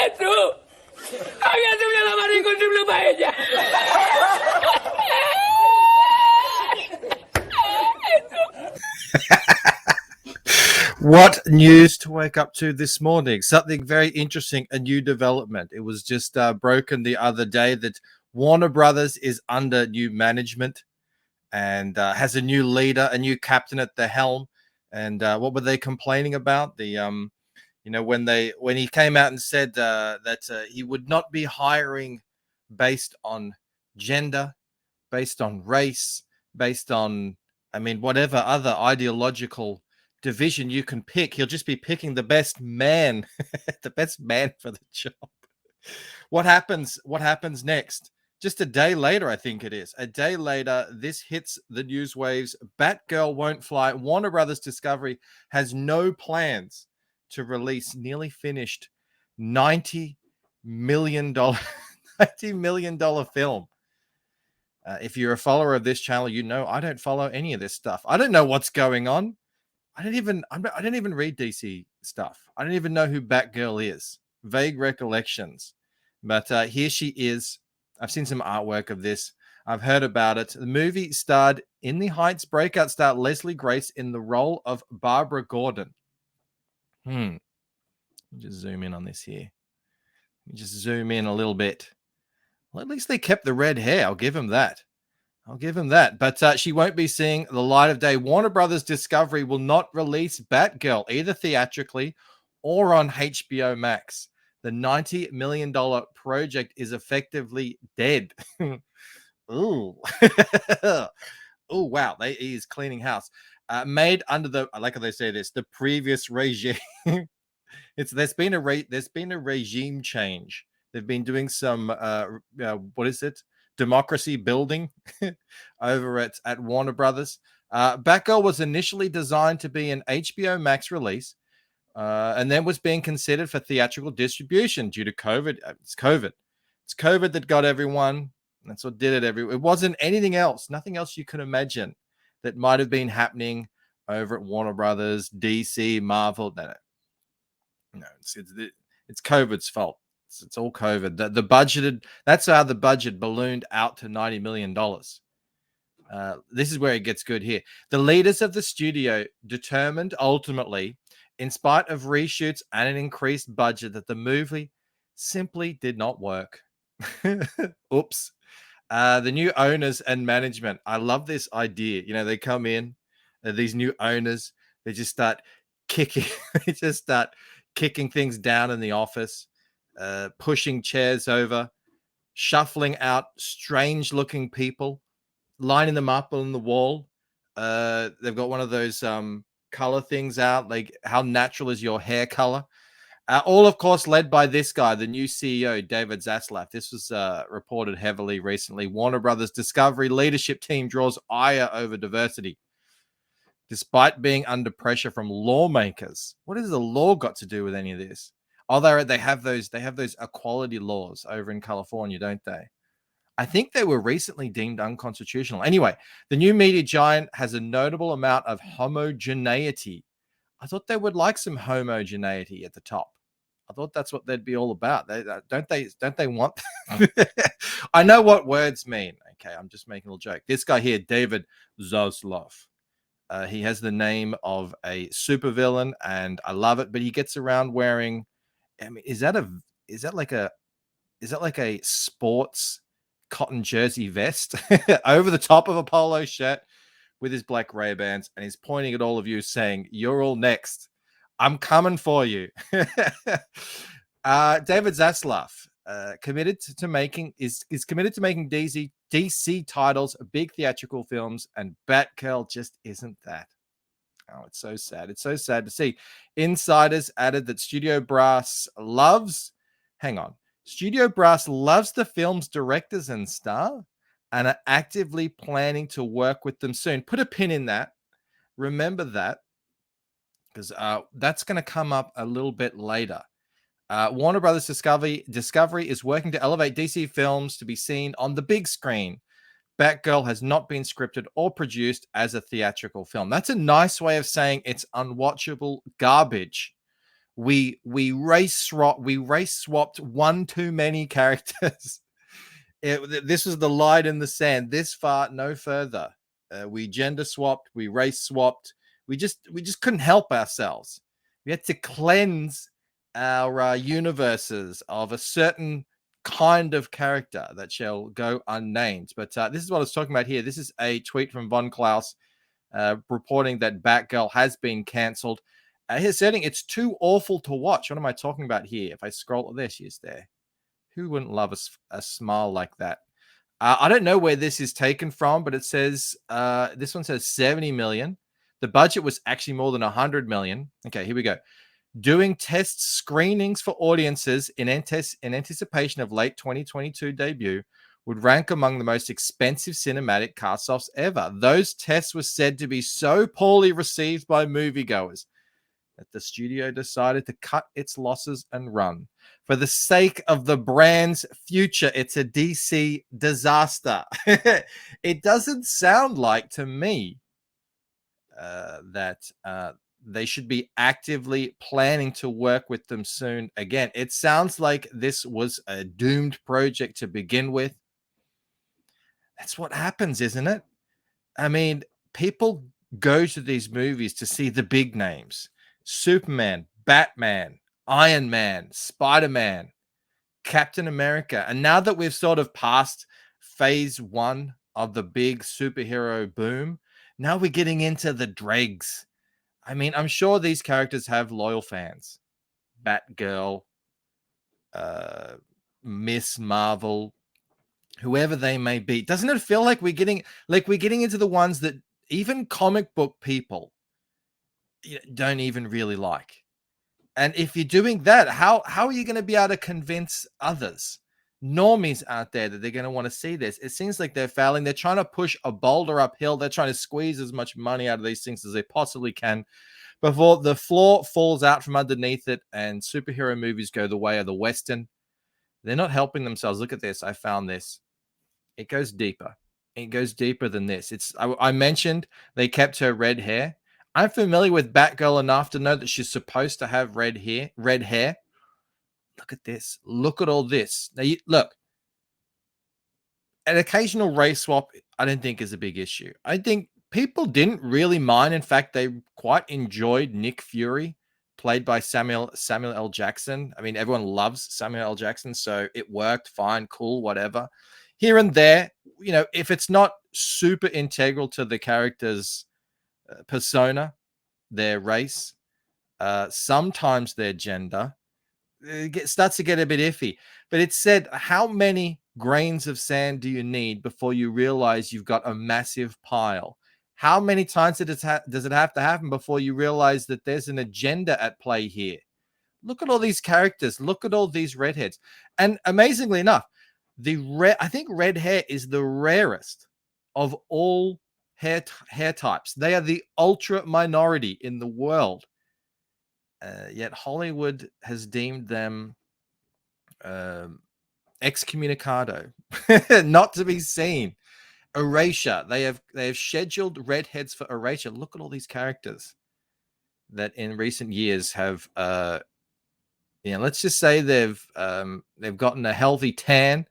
Jesús. ¡A Jesús le va a morir con triple paella! What news to wake up to this morning? Something very interesting, a new development. It was just broken the other day that Warner Brothers is under new management and has a new leader, a new captain at the helm. And what were they complaining about? When he came out and said that he would not be hiring based on gender, based on race, based on, whatever other ideological division you can pick. He'll just be picking the best man, the best man for the job. What happens next? Just a day later, I think it is. A day later, this hits the news waves. Batgirl won't fly. Warner Brothers Discovery has no plans to release nearly finished $90 million $90 million film. If you're a follower of this channel, you know I don't follow any of this stuff. I don't know what's going on. I don't even read DC stuff. I don't even know who Batgirl is. Vague recollections. But here she is. I've seen some artwork of this. I've heard about it. The movie starred In the Heights breakout star Leslie Grace in the role of Barbara Gordon. Just zoom in on this here. Just zoom in a little bit. Well, at least they kept the red hair. I'll give him that. But she won't be seeing the light of day. Warner Brothers Discovery will not release Batgirl either theatrically or on HBO Max. The $90 million project is effectively dead. Ooh. Oh, wow. He's cleaning house. Made under the, like they say this, the previous regime. There's been a regime change. They've been doing some, democracy building over at Warner Brothers. Batgirl was initially designed to be an HBO Max release, and then was being considered for theatrical distribution due to COVID. It's COVID that got everyone. That's what did it. It wasn't anything else. Nothing else you could imagine that might have been happening over at Warner Brothers, DC, Marvel. No, it's COVID's fault. It's all COVID. The budgeted. That's how the budget ballooned out to $90 million. This is where it gets good here. The leaders of the studio determined ultimately, in spite of reshoots and an increased budget, that the movie simply did not work. Oops. The new owners and management. I love this idea. They come in, these new owners, they just start kicking. They just start kicking things down in the office, pushing chairs over, shuffling out strange looking people, lining them up on the wall. They've got one of those color things out, like how natural is your hair color. All, of course, led by this guy, the new CEO, David Zaslav. This was reported heavily recently. Warner Brothers Discovery leadership team draws ire over diversity, despite being under pressure from lawmakers. What has the law got to do with any of this? Oh, they have those equality laws over in California, don't they? I think they were recently deemed unconstitutional. Anyway, the new media giant has a notable amount of homogeneity. I thought they would like some homogeneity at the top. I thought that's what they'd be all about. Don't they want? I know what words mean. Okay, I'm just making a little joke. This guy here, David Zaslav. He has the name of a supervillain, and I love it. But he gets around wearing. Is that like a sports cotton jersey vest over the top of a polo shirt with his black Ray-Bans, and he's pointing at all of you saying, "You're all next. I'm coming for you." David Zaslav committed to making DC titles, big theatrical films, and Batgirl just isn't that. Oh, it's so sad. It's so sad to see. Insiders added that Studio Brass loves the film's directors and star and are actively planning to work with them soon. Put a pin in that. Remember that, because that's going to come up a little bit later. Warner Brothers Discovery is working to elevate DC films to be seen on the big screen. Batgirl has not been scripted or produced as a theatrical film. That's a nice way of saying it's unwatchable garbage. We race swapped one too many characters. This was the line in the sand. This far, no further. We gender swapped. We race swapped. We just couldn't help ourselves. We had to cleanse our universes of a certain kind of character that shall go unnamed. But this is what I was talking about here. This is a tweet from Von Klaus reporting that Batgirl has been cancelled. His setting, it's too awful to watch. What am I talking about here? If I scroll, there she is there. Who wouldn't love a smile like that? I don't know where this is taken from, but it says this one says 70 million. The budget was actually more than 100 million. Okay, here we go. Doing test screenings for audiences in anticipation of late 2022 debut would rank among the most expensive cinematic cast-offs ever. Those tests were said to be so poorly received by moviegoers that the studio decided to cut its losses and run. For the sake of the brand's future, it's a DC disaster. It doesn't sound like to me that they should be actively planning to work with them soon again. It sounds like this was a doomed project to begin with. That's what happens, isn't it? I mean, people go to these movies to see the big names. Superman, Batman, Iron Man, Spider-Man, Captain America. And now that we've sort of passed phase one of the big superhero boom, now we're getting into the dregs. I mean, I'm sure these characters have loyal fans. Batgirl, Miss Marvel, whoever they may be. Doesn't it feel like we're getting into the ones that even comic book people don't even really like? And if you're doing that, how are you going to be able to convince others, normies out there, that they're going to want to see this? It seems like they're failing. They're trying to push a boulder uphill. They're trying to squeeze as much money out of these things as they possibly can before the floor falls out from underneath it and superhero movies go the way of the Western. They're not helping themselves. Look at this. I found this. It goes deeper. It goes deeper than this. I mentioned they kept her red hair. I'm familiar with Batgirl enough to know that she's supposed to have red hair. Look at this. Look at all this. Now, look, an occasional race swap, I don't think is a big issue. I think people didn't really mind. In fact, they quite enjoyed Nick Fury, played by Samuel L. Jackson. I mean, everyone loves Samuel L. Jackson, so it worked fine, cool, whatever. Here and there, if it's not super integral to the character's persona, their race, sometimes their gender, it starts to get a bit iffy. But it said, how many grains of sand do you need before you realize you've got a massive pile? How many times does it have to happen before you realize that there's an agenda at play here? Look at all these characters. Look at all these redheads. And amazingly enough, I think red hair is the rarest of all hair types. They are the ultra minority in the world. Yet Hollywood has deemed them excommunicado, not to be seen. Erasure. They have scheduled redheads for erasure. Look at all these characters that in recent years have let's just say they've gotten a healthy tan.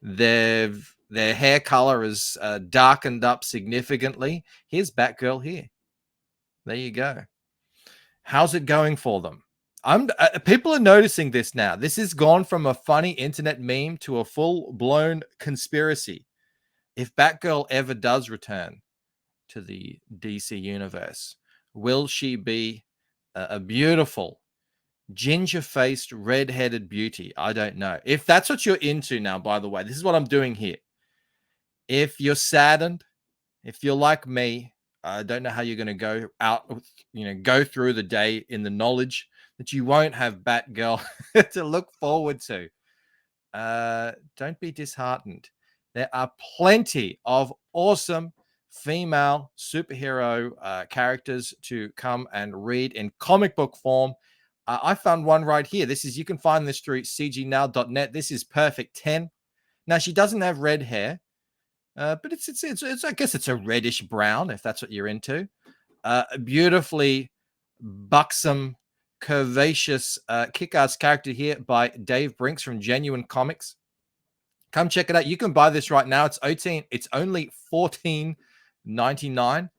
Their hair color is darkened up significantly. Here's Batgirl here. There you go. How's it going for them? People are noticing this now. This has gone from a funny internet meme to a full-blown conspiracy. If Batgirl ever does return to the DC universe, will she be a beautiful, ginger-faced, red-headed beauty? I don't know. If that's what you're into now, by the way, this is what I'm doing here. If you're saddened, if you're like me, I don't know how you're going to go out, go through the day in the knowledge that you won't have Batgirl to look forward to. Don't be disheartened. There are plenty of awesome female superhero characters to come and read in comic book form. I found one right here. You can find this through cgnow.net. This is Perfect 10. Now, she doesn't have red hair. But it's I guess it's a reddish brown, if that's what you're into. Beautifully buxom curvaceous, kick-ass character here by Dave Brinks from Genuine Comics. Come check it out. You can buy this right now. It's only $14.99.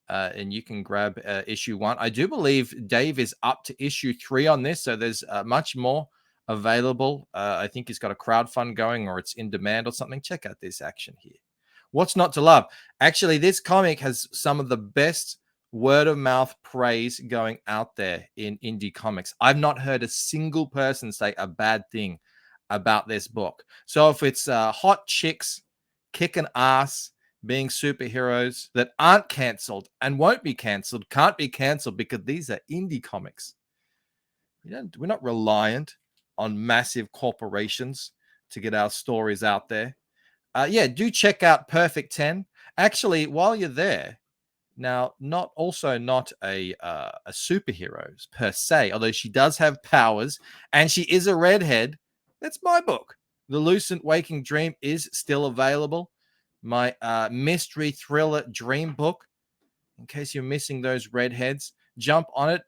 And you can grab issue 1. I do believe Dave is up to issue 3 on this, so there's much more available. I think he's got a crowdfund going, or it's in demand or something. Check out this action here. What's not to love? Actually, this comic has some of the best word of mouth praise going out there in indie comics. I've not heard a single person say a bad thing about this book. So if it's hot chicks kicking ass, being superheroes that aren't canceled and won't be canceled, can't be canceled because these are indie comics. We're not reliant on massive corporations to get our stories out there. Yeah, do check out Perfect 10. Actually, while you're there, now not a superhero per se, although she does have powers and she is a redhead. That's my book. The Lucent Waking Dream is still available. My mystery thriller dream book. In case you're missing those redheads, jump on it.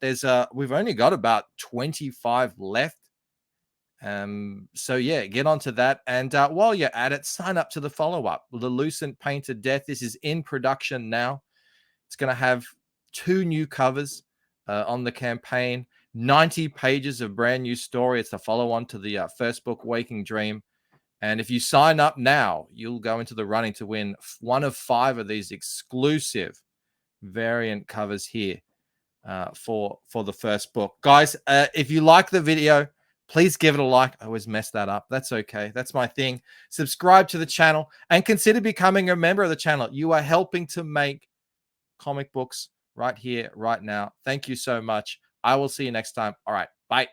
We've only got about 25 left. So yeah, get onto that. And while you're at it, sign up to the follow-up, The Lucent Painted Death. This is in production now. It's going to have 2 new covers on the campaign, 90 pages of brand new story. It's the follow-on to the first book, Waking Dream. And if you sign up now, you'll go into the running to win 1 of 5 of these exclusive variant covers here for the first book. Guys, if you like the video, please give it a like. I always mess that up. That's okay. That's my thing. Subscribe to the channel and consider becoming a member of the channel. You are helping to make comic books right here, right now. Thank you so much. I will see you next time. All right. Bye.